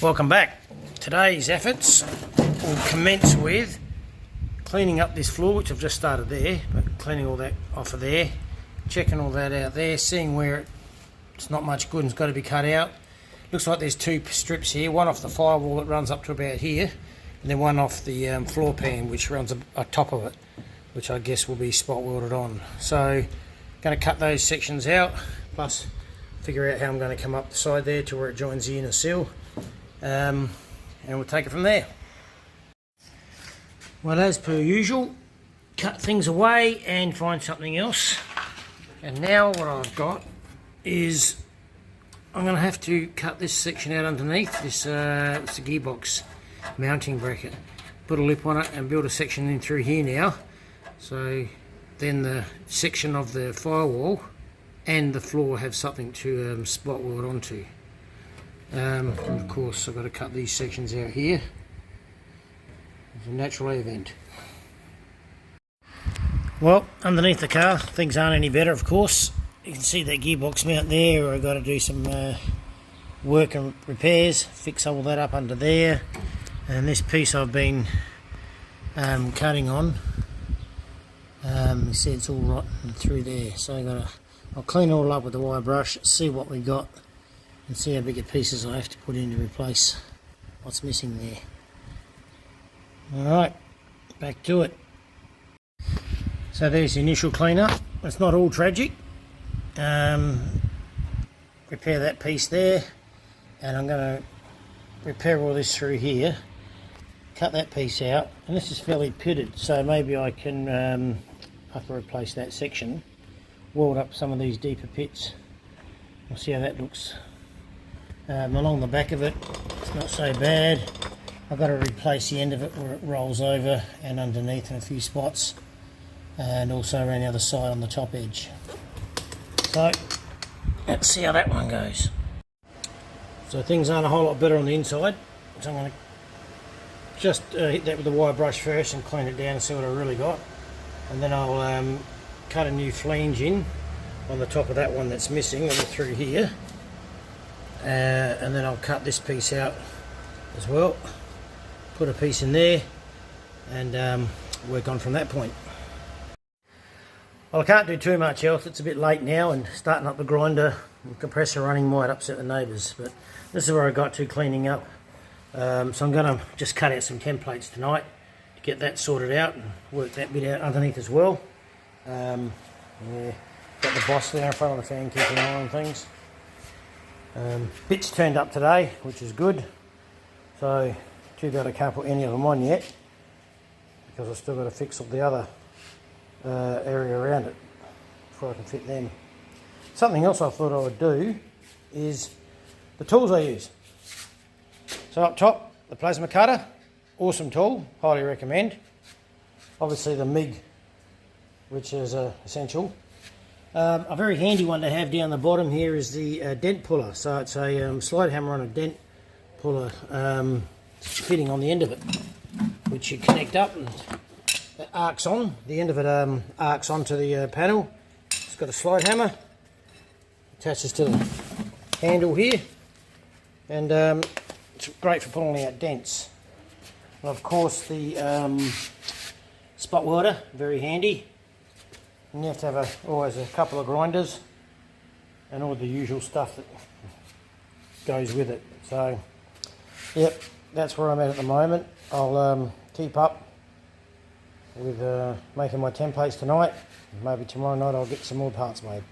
Welcome back. Today's efforts will commence with cleaning up this floor, which I've just started there, but cleaning all that off of there, checking all that out there, seeing where it's not much good and it's got to be cut out. Looks like there's two strips here, one off the firewall that runs up to about here, and then one off the floor pan which runs on top of it, which I guess will be spot welded on. So going to cut those sections out, plus figure out how I'm going to come up the side there to where it joins the inner sill, and we'll take it from there. Well, as per usual, cut things away and find something else. And now what I've got is I'm going to have to cut this section out underneath. It's a gearbox mounting bracket. Put a lip on it and build a section in through here now. So then the section of the firewall and the floor have something to spot weld onto. And of course I've got to cut these sections out here. It's a natural air vent. Well, underneath the car things aren't any better, of course. You can see that gearbox mount there where I've got to do some work and repairs, fix all that up under there. And this piece I've been cutting on, you see it's all rotten through there, so I'll clean it all up with the wire brush, see what we got and see how big a pieces I have to put in to replace what's missing there. Alright, back to it. So there's the initial cleanup. It's not all tragic. Repair that piece there, and I'm going to repair all this through here, cut that piece out, and this is fairly pitted, so maybe I can after replace that section, weld up some of these deeper pits. We'll see how that looks. Along the back of it, it's not so bad. I've got to replace the end of it where it rolls over and underneath in a few spots, and also around the other side on the top edge. So let's see how that one goes. So things aren't a whole lot better on the inside, so I'm going to just hit that with the wire brush first and clean it down and see what I really got, and then I'll cut a new flange in on the top of that one that's missing and through here, and then I'll cut this piece out as well, put a piece in there, and work on from that point. Well, I can't do too much else. It's a bit late now, and starting up the grinder and compressor running might upset the neighbours, but this is where I got to cleaning up. So I'm going to just cut out some templates tonight to get that sorted out and work that bit out underneath as well. Yeah, got the boss there in front of the fan keeping an eye on things. Bits turned up today, which is good. So too bad I can't put any of them on yet, because I've still got to fix up the other area around it before I can fit them. Something else I thought I would do is the tools I use. So up top, the plasma cutter, awesome tool, highly recommend. Obviously the MIG, which is essential. A very handy one to have down the bottom here is the dent puller. So it's a slide hammer on a dent puller fitting on the end of it, which you connect up and it arcs on. The end of it arcs onto the panel. It's got a slide hammer, attaches to the handle here, and it's great for pulling out dents. And of course the spot welder, very handy. And you have to have always a couple of grinders and all the usual stuff that goes with it. So yep, that's where I'm at the moment. I'll keep up with making my templates tonight. Maybe tomorrow night I'll get some more parts made.